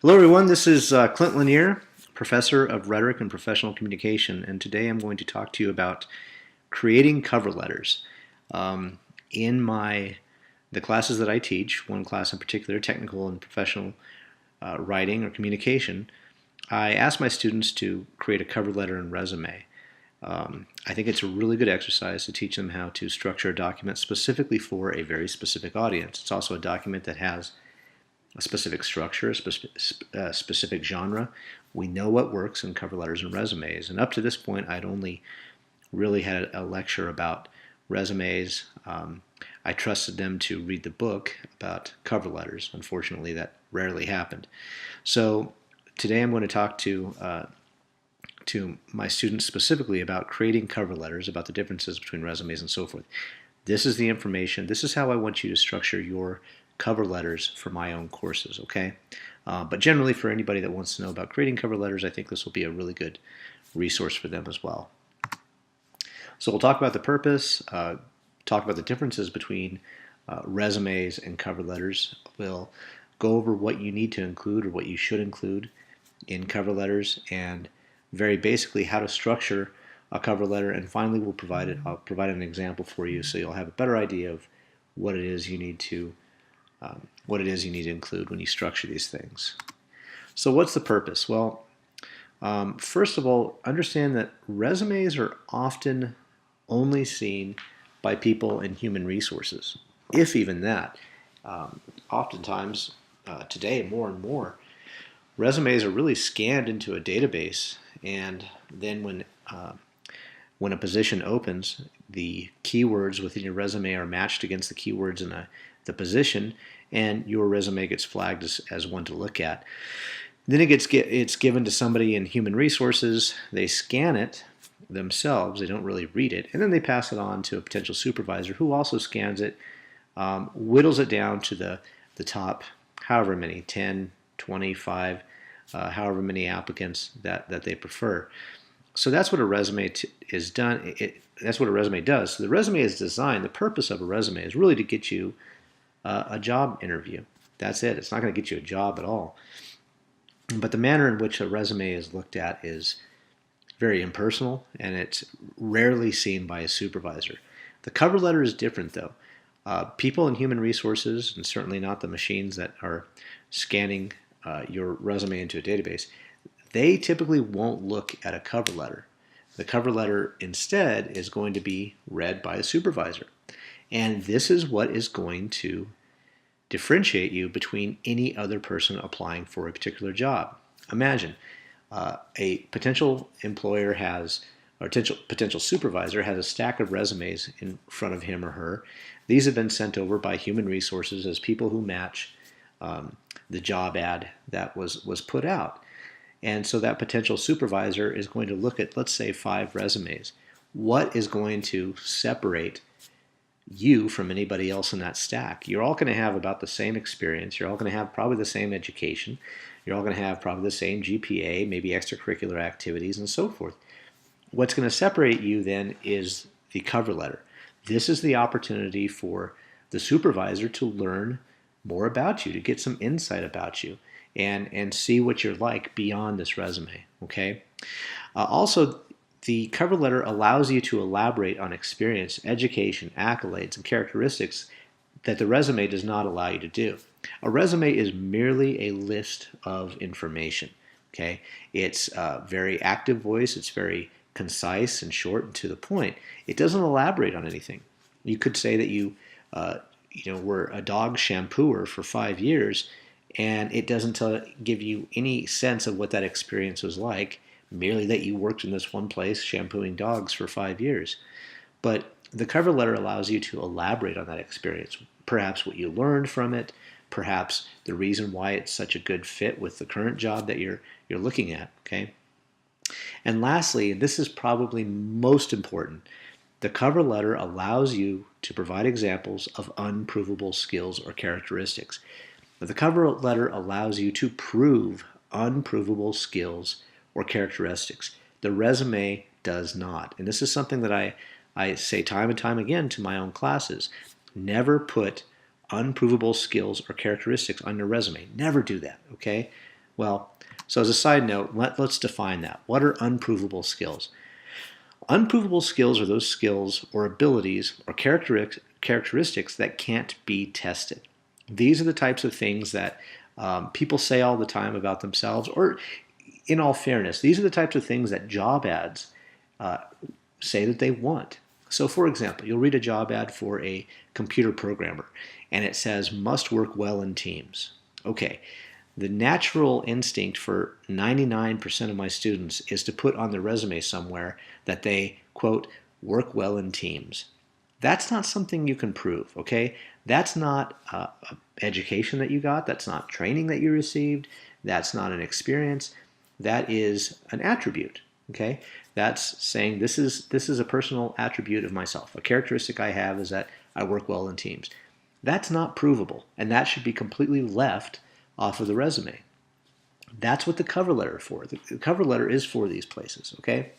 Hello, everyone. This is Clint Lanier, professor of rhetoric and professional communication, and today I'm going to talk to you about creating cover letters. In the classes that I teach, one class in particular, technical and professional writing or communication, I ask my students to create a cover letter and resume. I think it's a really good exercise to teach them how to structure a document specifically for a very specific audience. It's also a document that has a specific structure, a specific genre. We know what works in cover letters and resumes. And up to this point, I'd only really had a lecture about resumes. I trusted them to read the book about cover letters. Unfortunately, that rarely happened. So today I'm going to talk to my students specifically about creating cover letters, about the differences between resumes and so forth. This is the information. This is how I want you to structure your cover letters for my own courses, okay? But generally, for anybody that wants to know about creating cover letters, I think this will be a really good resource for them as well. So we'll talk about the purpose, talk about the differences between resumes and cover letters. We'll go over what you need to include or what you should include in cover letters, and very basically how to structure a cover letter. And finally, I'll provide an example for you so you'll have a better idea of what it is you need to include when you structure these things. So what's the purpose? Well, first of all, understand that resumes are often only seen by people in human resources, if even that. Oftentimes, today more and more, resumes are really scanned into a database, and then when a position opens, the keywords within your resume are matched against the keywords in the position, and your resume gets flagged as one to look at. Then it's given to somebody in human resources. They scan it themselves. They don't really read it, and then they pass it on to a potential supervisor who also scans it, whittles it down to the top, however many, 10, 25, however many applicants that they prefer. So that's what a resume is done. That's what a resume does. So the resume is designed. The purpose of a resume is really to get you a job interview. That's it. It's not going to get you a job at all. But the manner in which a resume is looked at is very impersonal, and it's rarely seen by a supervisor. The cover letter is different, though. People in human resources, and certainly not the machines that are scanning your resume into a database, they typically won't look at a cover letter. The cover letter instead is going to be read by a supervisor. And this is what is going to differentiate you between any other person applying for a particular job. Imagine a potential employer or potential supervisor has a stack of resumes in front of him or her. These have been sent over by human resources as people who match the job ad that was put out. And so that potential supervisor is going to look at, let's say, 5 resumes. What is going to separate you from anybody else in that stack? You're all going to have about the same experience. You're all going to have probably the same education. You're all going to have probably the same GPA, maybe extracurricular activities, and so forth. What's going to separate you then is the cover letter. This is the opportunity for the supervisor to learn more about you, to get some insight about you, and see what you're like beyond this resume, okay? Also, the cover letter allows you to elaborate on experience, education, accolades, and characteristics that the resume does not allow you to do. A resume is merely a list of information, okay? It's very active voice, it's very concise and short and to the point. It doesn't elaborate on anything. You could say that you were a dog shampooer for 5 years, and it doesn't give you any sense of what that experience was like, merely that you worked in this one place shampooing dogs for 5 years. But the cover letter allows you to elaborate on that experience, perhaps what you learned from it, perhaps the reason why it's such a good fit with the current job that you're looking at, okay? And lastly, and this is probably most important, the cover letter allows you to provide examples of unprovable skills or characteristics. But the cover letter allows you to prove unprovable skills or characteristics. The resume does not. And this is something that I say time and time again to my own classes. Never put unprovable skills or characteristics on your resume. Never do that, okay? Well, so as a side note, let's define that. What are unprovable skills? Unprovable skills are those skills or abilities or characteristics that can't be tested. These are the types of things that people say all the time about themselves, or in all fairness, these are the types of things that job ads uh, say that they want. So, for example, you'll read a job ad for a computer programmer, and it says, must work well in teams. Okay, the natural instinct for 99% of my students is to put on their resume somewhere that they, quote, work well in teams. That's not something you can prove, okay? That's not education that you got. That's not training that you received. That's not an experience. That is an attribute, okay? That's saying this is a personal attribute of myself. A characteristic I have is that I work well in teams. That's not provable, and that should be completely left off of the resume. That's what the cover letter is for. The cover letter is for these places, okay?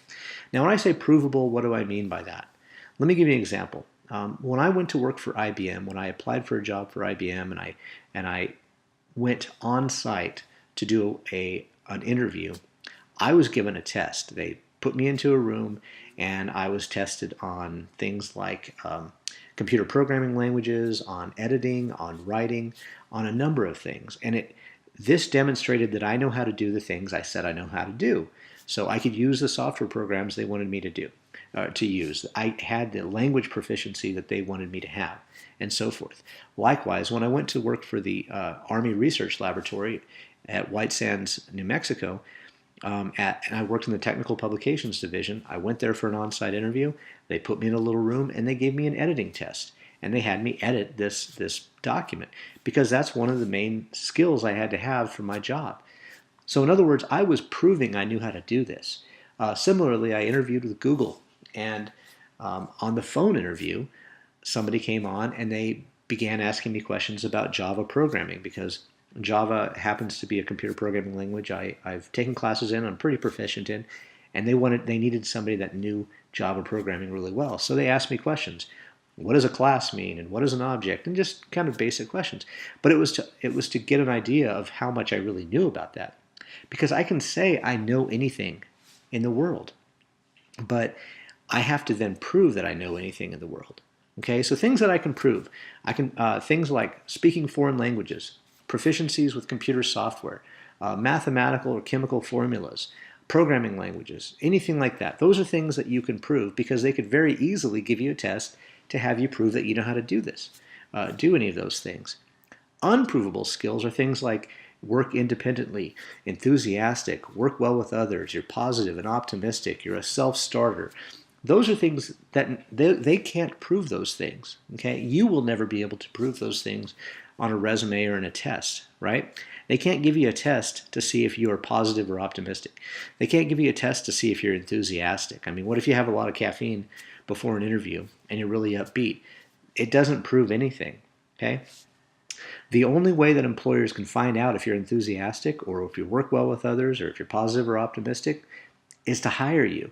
Now, when I say provable, what do I mean by that? Let me give you an example. When I went to work for IBM, when I applied for a job for IBM and I went on site to do an interview, I was given a test. They put me into a room and I was tested on things like computer programming languages, on editing, on writing, on a number of things. And this demonstrated that I know how to do the things I said I know how to do. So I could use the software programs they wanted me to use. I had the language proficiency that they wanted me to have, and so forth. Likewise, when I went to work for the Army Research Laboratory at White Sands, New Mexico, and I worked in the Technical Publications Division. I went there for an on-site interview. They put me in a little room, and they gave me an editing test. And they had me edit this document because that's one of the main skills I had to have for my job. So in other words, I was proving I knew how to do this. Similarly, I interviewed with Google, and on the phone interview, somebody came on and they began asking me questions about Java programming because Java happens to be a computer programming language I've taken classes in, I'm pretty proficient in, and they needed somebody that knew Java programming really well. So they asked me questions. What does a class mean, and what is an object, and just kind of basic questions. But it was to get an idea of how much I really knew about that, because I can say I know anything in the world, but I have to then prove that I know anything in the world. Okay, so things that I can prove, things like speaking foreign languages, proficiencies with computer software, mathematical or chemical formulas, programming languages, anything like that. Those are things that you can prove because they could very easily give you a test to have you prove that you know how to do this, do any of those things. Unprovable skills are things like work independently, enthusiastic, work well with others, you're positive and optimistic, you're a self-starter. Those are things that they can't prove those things, okay? You will never be able to prove those things on a resume or in a test, right? They can't give you a test to see if you are positive or optimistic. They can't give you a test to see if you're enthusiastic. I mean, what if you have a lot of caffeine before an interview and you're really upbeat? It doesn't prove anything, okay? The only way that employers can find out if you're enthusiastic or if you work well with others or if you're positive or optimistic is to hire you.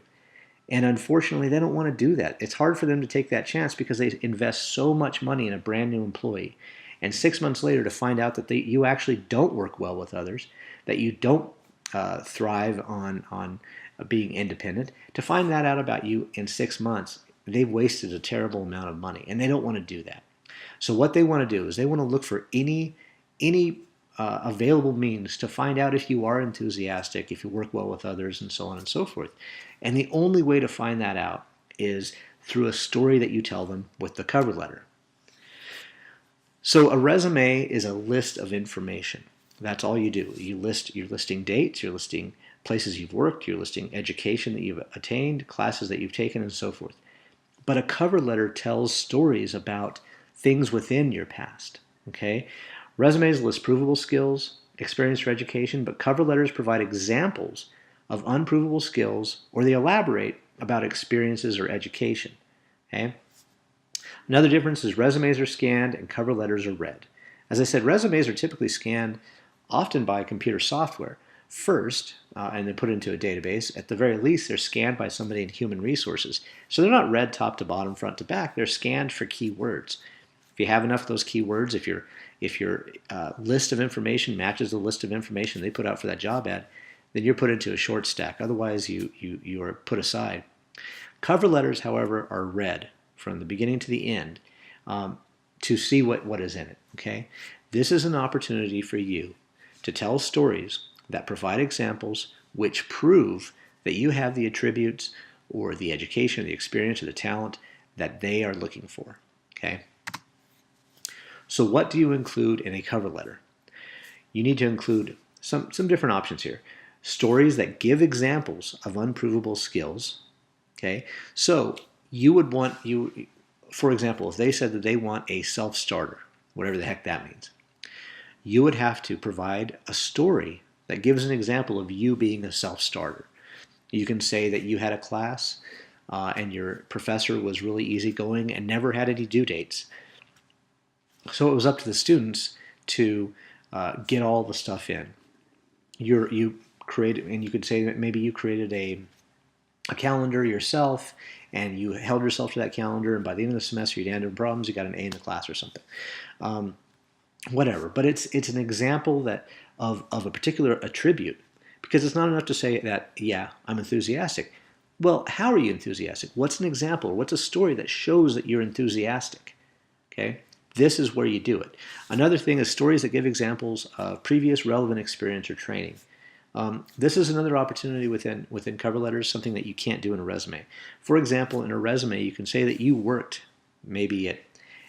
And unfortunately, they don't want to do that. It's hard for them to take that chance because they invest so much money in a brand new employee. And 6 months later to find out that you actually don't work well with others, that you don't thrive on being independent, to find that out about you in 6 months, they've wasted a terrible amount of money, and they don't want to do that. So what they want to do is they want to look for any available means to find out if you are enthusiastic, if you work well with others, and so on and so forth. And the only way to find that out is through a story that you tell them with the cover letter. So a resume is a list of information. That's all you do. You're listing dates, you're listing places you've worked, you're listing education that you've attained, classes that you've taken, and so forth. But a cover letter tells stories about things within your past. Okay? Resumes list provable skills, experience, or education, but cover letters provide examples of unprovable skills, or they elaborate about experiences or education. Okay? Another difference is resumes are scanned and cover letters are read. As I said, resumes are typically scanned often by computer software first, and then put into a database. At the very least, they're scanned by somebody in human resources. So they're not read top to bottom, front to back. They're scanned for keywords. If you have enough of those keywords, if you're If your list of information matches the list of information they put out for that job ad, then you're put into a short stack. Otherwise, you are put aside. Cover letters, however, are read from the beginning to the end to see what is in it. Okay, this is an opportunity for you to tell stories that provide examples which prove that you have the attributes or the education, the experience, or the talent that they are looking for. Okay. So what do you include in a cover letter? You need to include some different options here. Stories that give examples of unprovable skills. Okay. So you would want, for example, if they said that they want a self-starter, whatever the heck that means, you would have to provide a story that gives an example of you being a self-starter. You can say that you had a class and your professor was really easygoing and never had any due dates. So it was up to the students to get all the stuff in. You created, and you could say that maybe you created a calendar yourself, and you held yourself to that calendar, and by the end of the semester you had no problems, you got an A in the class or something. Whatever, but it's an example that of a particular attribute, because it's not enough to say that, yeah, I'm enthusiastic. Well, how are you enthusiastic? What's an example? What's a story that shows that you're enthusiastic? Okay, this is where you do it. Another thing is stories that give examples of previous relevant experience or training. This is another opportunity within cover letters, something that you can't do in a resume. For example, in a resume, you can say that you worked maybe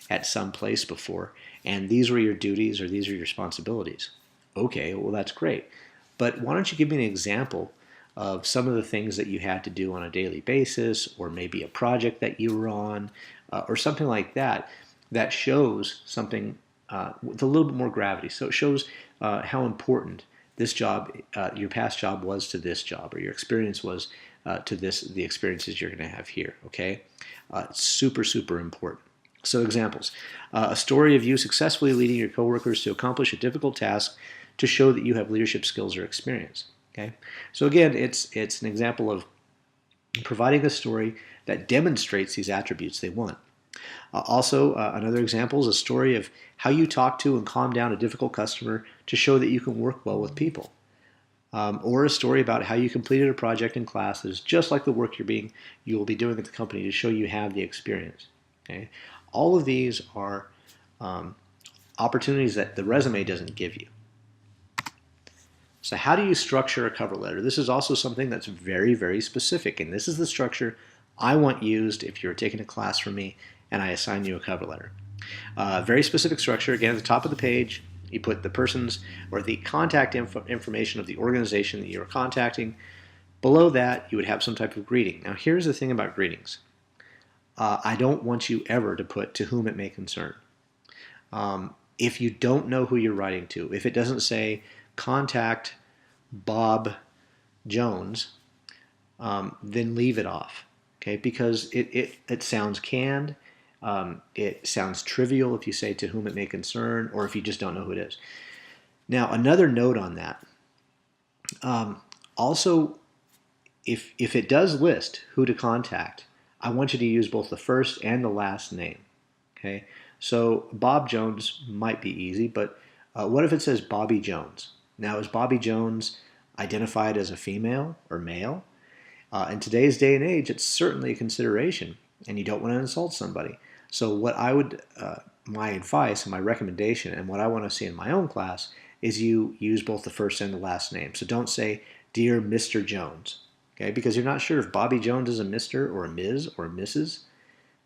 at some place before, and these were your duties or these are your responsibilities. Okay, well, that's great. But why don't you give me an example of some of the things that you had to do on a daily basis, or maybe a project that you were on, or something like that, that shows something with a little bit more gravity. So it shows how important this job, your past job was to this job, or your experience was to the experiences you're going to have here, okay? Super, super important. So examples, a story of you successfully leading your coworkers to accomplish a difficult task to show that you have leadership skills or experience, okay? So again, it's an example of providing a story that demonstrates these attributes they want. Also, another example is a story of how you talk to and calm down a difficult customer to show that you can work well with people. Or a story about how you completed a project in class that is just like the work you will be doing at the company to show you have the experience. Okay? All of these are opportunities that the resume doesn't give you. So how do you structure a cover letter? This is also something that's very, very specific, and this is the structure I want used if you're taking a class from me and I assign you a cover letter. Very specific structure. Again, at the top of the page, you put the person's or the contact information of the organization that you're contacting. Below that, you would have some type of greeting. Now, here's the thing about greetings. I don't want you ever to put "to whom it may concern." If you don't know who you're writing to, if it doesn't say contact Bob Jones, then leave it off, okay? Because it sounds canned. It sounds trivial if you say "to whom it may concern," or if you just don't know who it is. Now, another note on that. Also, if it does list who to contact, I want you to use both the first and the last name. Okay, so Bob Jones might be easy, but what if it says Bobby Jones? Now, is Bobby Jones identified as a female or male? In today's day and age, it's certainly a consideration, and you don't want to insult somebody. So what I would, my advice and my recommendation, and what I want to see in my own class, is you use both the first and the last name. So don't say, "Dear Mr. Jones," okay? Because you're not sure if Bobby Jones is a Mr. or a Ms. or a Mrs.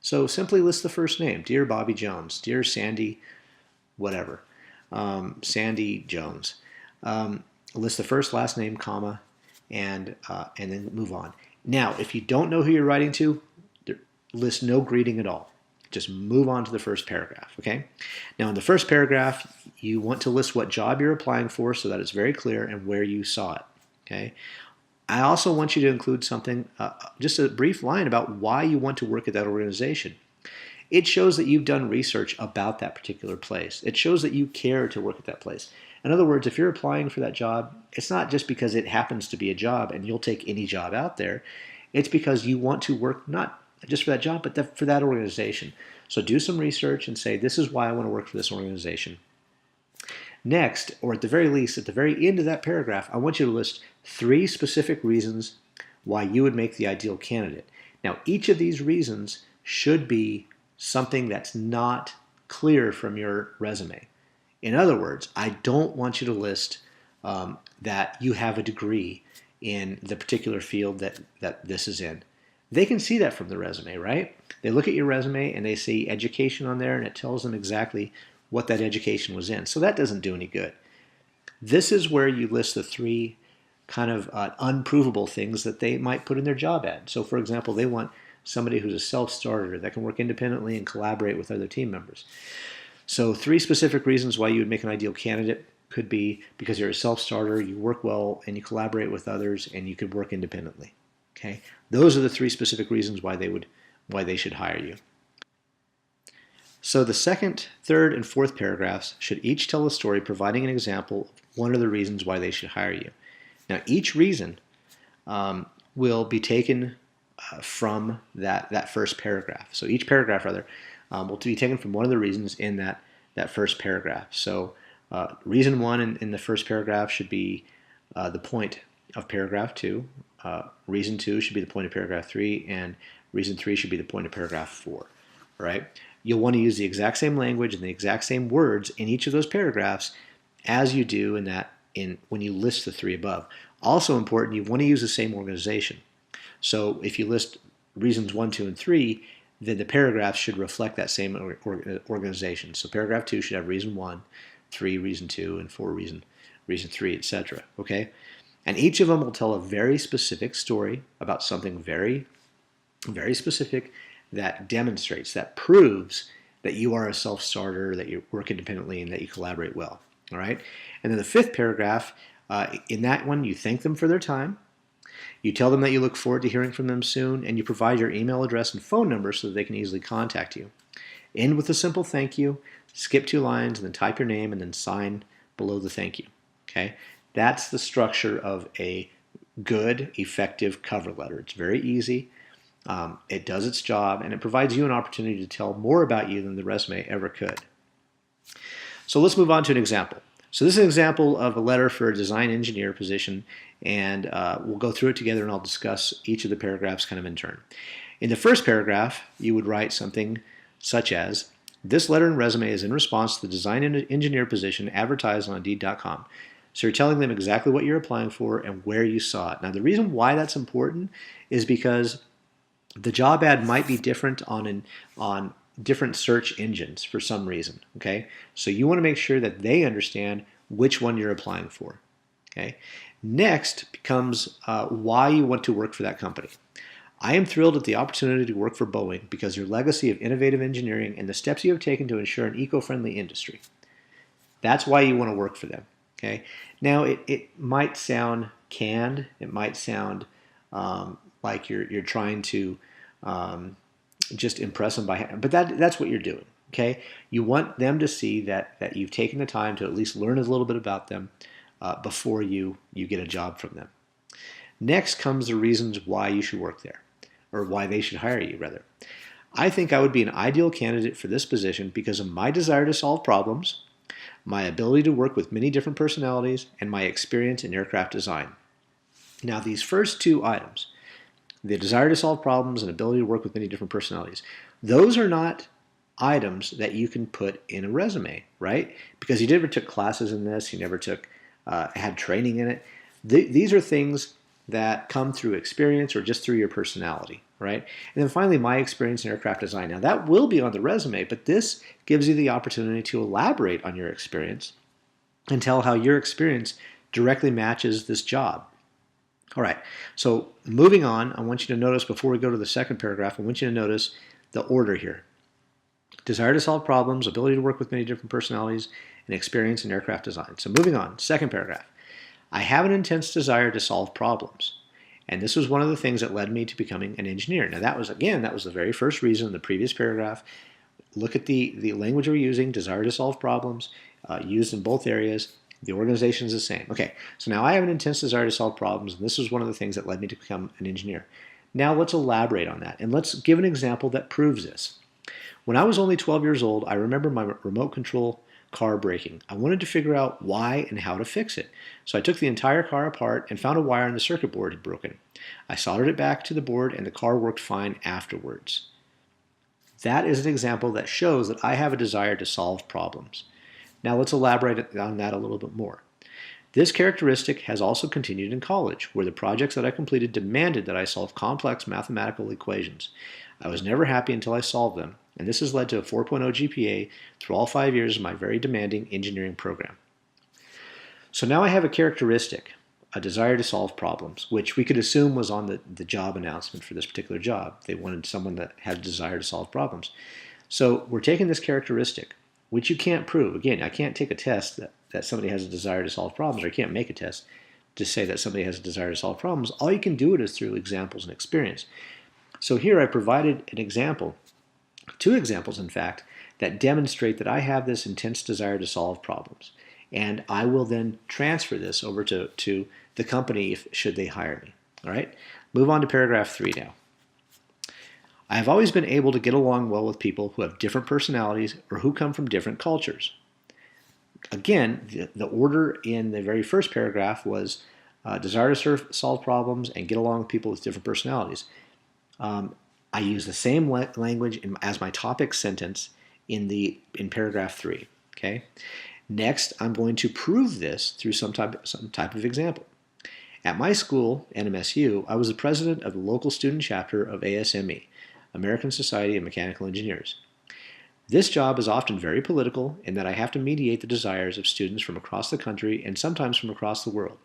So simply list the first name, "Dear Bobby Jones," "Dear Sandy," whatever, Sandy Jones. List the first, last name, comma, and then move on. Now, if you don't know who you're writing to, list no greeting at all. Just move on to the first paragraph, okay? Now, in the first paragraph, you want to list what job you're applying for so that it's very clear and where you saw it, okay? I also want you to include something, just a brief line about why you want to work at that organization. It shows that you've done research about that particular place. It shows that you care to work at that place. In other words, if you're applying for that job, it's not just because it happens to be a job and you'll take any job out there. It's because you want to work not just for that job, but for that organization. So do some research and say, this is why I want to work for this organization. Next, or at the very least, at the very end of that paragraph, I want you to list 3 specific reasons why you would make the ideal candidate. Now, each of these reasons should be something that's not clear from your resume. In other words, I don't want you to list that you have a degree in the particular field that this is in. They can see that from the resume, right? They look at your resume and they see education on there and it tells them exactly what that education was in. So that doesn't do any good. This is where you list the 3 kind of unprovable things that they might put in their job ad. So for example, they want somebody who's a self-starter that can work independently and collaborate with other team members. So 3 specific reasons why you would make an ideal candidate could be because you're a self-starter, you work well, and you collaborate with others, and you could work independently. Okay, those are the 3 specific reasons why they should hire you. So the second, third, and fourth paragraphs should each tell a story providing an example of one of the reasons why they should hire you. Now, each reason will be taken from that first paragraph. So each paragraph, rather, will be taken from one of the reasons in that first paragraph. So reason 1 in the first paragraph should be the point of paragraph 2. Reason 2 should be the point of paragraph 3, and reason 3 should be the point of paragraph 4. Right? You'll want to use the exact same language and the exact same words in each of those paragraphs as you do when you list the 3 above. Also important, you want to use the same organization. So if you list reasons 1, 2, and 3, then the paragraphs should reflect that same organization. So paragraph 2 should have reason 1, 3 reason 2, and 4 reason 3, etc. Okay? And each of them will tell a very specific story about something very, very specific that demonstrates, that proves that you are a self-starter, that you work independently, and that you collaborate well. All right? And then the 5th paragraph, in that one, you thank them for their time. You tell them that you look forward to hearing from them soon, and you provide your email address and phone number so that they can easily contact you. End with a simple thank you, skip 2 lines, and then type your name, and then sign below the thank you. Okay? That's the structure of a good, effective cover letter. It's very easy. It does its job, and it provides you an opportunity to tell more about you than the resume ever could. So let's move on to an example. So this is an example of a letter for a design engineer position, and we'll go through it together, and I'll discuss each of the paragraphs kind of in turn. In the first paragraph, you would write something such as, this letter and resume is in response to the design engineer position advertised on Indeed.com. So you're telling them exactly what you're applying for and where you saw it. Now the reason why that's important is because the job ad might be different on different search engines for some reason, okay? So you want to make sure that they understand which one you're applying for, okay? Next becomes why you want to work for that company. I am thrilled at the opportunity to work for Boeing because your legacy of innovative engineering and the steps you have taken to ensure an eco-friendly industry. That's why you want to work for them, okay? Now, it might sound canned. It might sound like you're trying to just impress them but that's what you're doing, okay? You want them to see that you've taken the time to at least learn a little bit about them before you get a job from them. Next comes the reasons why you should work there, or why they should hire you, rather. I think I would be an ideal candidate for this position because of my desire to solve problems, my ability to work with many different personalities, and my experience in aircraft design. Now, these first 2 items, the desire to solve problems and ability to work with many different personalities, those are not items that you can put in a resume, right? Because you never took classes in this, you never had training in it. These are things that come through experience or just through your personality, right? And then finally, my experience in aircraft design. Now that will be on the resume, but this gives you the opportunity to elaborate on your experience and tell how your experience directly matches this job. All right, so moving on, I want you to notice before we go to the second paragraph, I want you to notice the order here. Desire to solve problems, ability to work with many different personalities, and experience in aircraft design. So moving on, second paragraph. I have an intense desire to solve problems. And this was one of the things that led me to becoming an engineer. Now that was the very first reason in the previous paragraph. Look at the language we're using, desire to solve problems, used in both areas. The organization is the same. Okay, so now I have an intense desire to solve problems, and this was one of the things that led me to become an engineer. Now let's elaborate on that, and let's give an example that proves this. When I was only 12 years old, I remember my remote control car braking. I wanted to figure out why and how to fix it. So I took the entire car apart and found a wire in the circuit board had broken. I soldered it back to the board and the car worked fine afterwards. That is an example that shows that I have a desire to solve problems. Now let's elaborate on that a little bit more. This characteristic has also continued in college, where the projects that I completed demanded that I solve complex mathematical equations. I was never happy until I solved them, and this has led to a 4.0 GPA through all 5 years of my very demanding engineering program. So now I have a characteristic, a desire to solve problems, which we could assume was on the job announcement for this particular job. They wanted someone that had a desire to solve problems. So we're taking this characteristic, which you can't prove. Again, I can't take a test that somebody has a desire to solve problems, or I can't make a test to say that somebody has a desire to solve problems. All you can do it is through examples and experience. So here I provided an example, 2 examples in fact, that demonstrate that I have this intense desire to solve problems. And I will then transfer this over to the company should they hire me. All right, move on to paragraph 3 now. I have always been able to get along well with people who have different personalities or who come from different cultures. Again, the order in the very first paragraph was desire to solve problems and get along with people with different personalities. I use the same language as my topic sentence in paragraph 3. Okay. Next, I'm going to prove this through some type of example. At my school, NMSU, I was the president of the local student chapter of ASME, American Society of Mechanical Engineers. This job is often very political in that I have to mediate the desires of students from across the country and sometimes from across the world.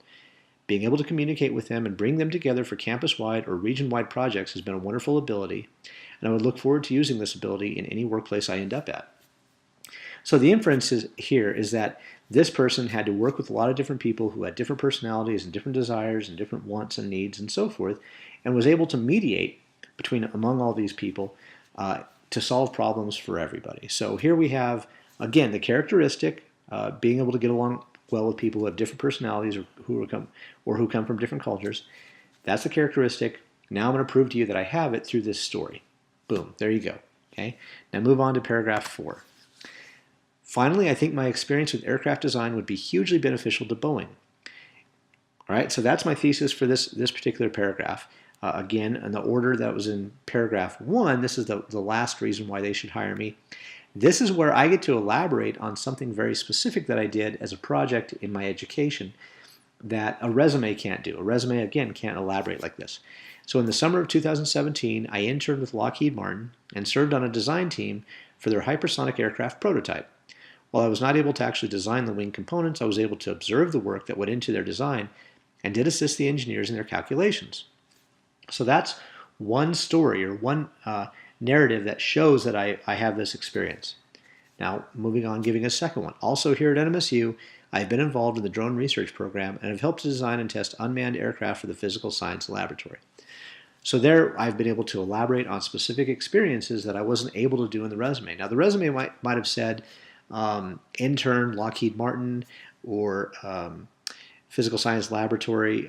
Being able to communicate with them and bring them together for campus-wide or region-wide projects has been a wonderful ability, and I would look forward to using this ability in any workplace I end up at. So the inference here is that this person had to work with a lot of different people who had different personalities and different desires and different wants and needs and so forth, and was able to mediate among all these people to solve problems for everybody. So here we have, again, the characteristic, being able to get along well with people who have different personalities or who come from different cultures. That's the characteristic. Now I'm going to prove to you that I have it through this story. Boom, there you go. Okay. Now move on to paragraph 4. Finally, I think my experience with aircraft design would be hugely beneficial to Boeing. All right, so that's my thesis for this particular paragraph. Again, in the order that was in paragraph 1, this is the last reason why they should hire me. This is where I get to elaborate on something very specific that I did as a project in my education that a resume can't do. A resume, again, can't elaborate like this. So in the summer of 2017, I interned with Lockheed Martin and served on a design team for their hypersonic aircraft prototype. While I was not able to actually design the wing components, I was able to observe the work that went into their design and did assist the engineers in their calculations. So that's one story or one narrative that shows that I have this experience. Now, moving on, giving a second one. Also here at NMSU, I've been involved in the drone research program and have helped to design and test unmanned aircraft for the physical science laboratory. So there, I've been able to elaborate on specific experiences that I wasn't able to do in the resume. Now, the resume might have said intern, Lockheed Martin, or physical science laboratory,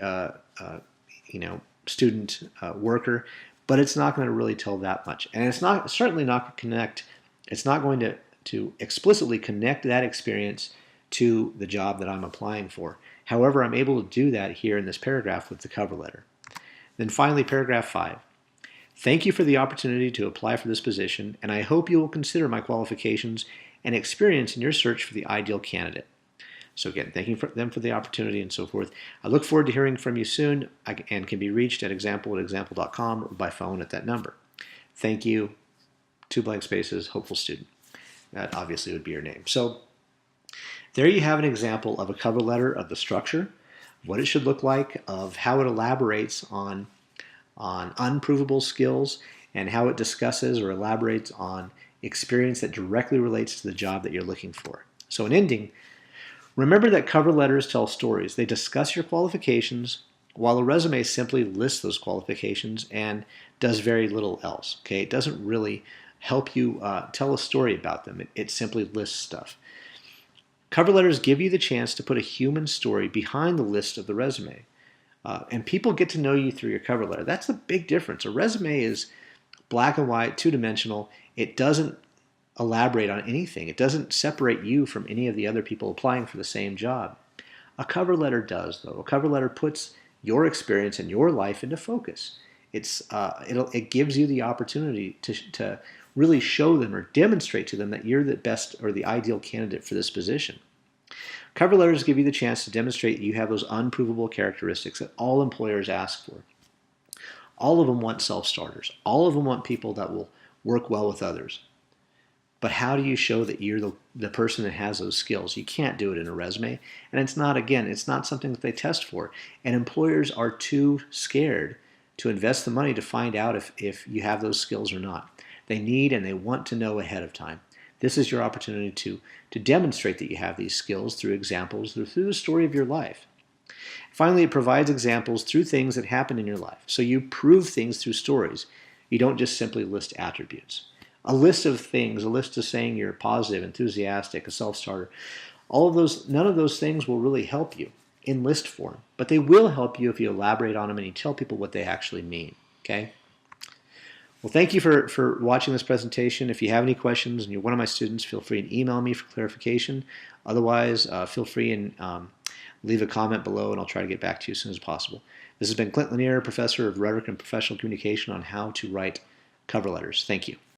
student worker, but it's not going to really tell that much. And it's certainly not going to connect, it's not going to explicitly connect that experience to the job that I'm applying for. However, I'm able to do that here in this paragraph with the cover letter. Then finally, paragraph 5. Thank you for the opportunity to apply for this position, and I hope you will consider my qualifications and experience in your search for the ideal candidate. So again, thanking them for the opportunity and so forth. I look forward to hearing from you soon and can be reached at example@example.com or by phone at that number. Thank you, 2 blank spaces, hopeful student. That obviously would be your name. So there you have an example of a cover letter of the structure, what it should look like, of how it elaborates on unprovable skills, and how it discusses or elaborates on experience that directly relates to the job that you're looking for. So in ending, remember that cover letters tell stories. They discuss your qualifications, while a resume simply lists those qualifications and does very little else. Okay, it doesn't really help you tell a story about them. It simply lists stuff. Cover letters give you the chance to put a human story behind the list of the resume. And people get to know you through your cover letter. That's the big difference. A resume is black and white, two-dimensional. It doesn't elaborate on anything. It doesn't separate you from any of the other people applying for the same job. A cover letter does, though. A cover letter puts your experience and your life into focus. It gives you the opportunity to really show them or demonstrate to them that you're the best or the ideal candidate for this position. Cover letters give you the chance to demonstrate that you have those unprovable characteristics that all employers ask for. All of them want self-starters. All of them want people that will work well with others. But how do you show that you're the person that has those skills? You can't do it in a resume. And it's not something that they test for. And employers are too scared to invest the money to find out if you have those skills or not. They need and they want to know ahead of time. This is your opportunity to demonstrate that you have these skills through examples, through the story of your life. Finally, it provides examples through things that happen in your life. So you prove things through stories. You don't just simply list attributes. A list of things, a list of saying you're positive, enthusiastic, a self-starter, none of those things will really help you in list form, but they will help you if you elaborate on them and you tell people what they actually mean, okay? Well, thank you for watching this presentation. If you have any questions and you're one of my students, feel free to email me for clarification. Otherwise, feel free and leave a comment below and I'll try to get back to you as soon as possible. This has been Clint Lanier, Professor of Rhetoric and Professional Communication on how to write cover letters. Thank you.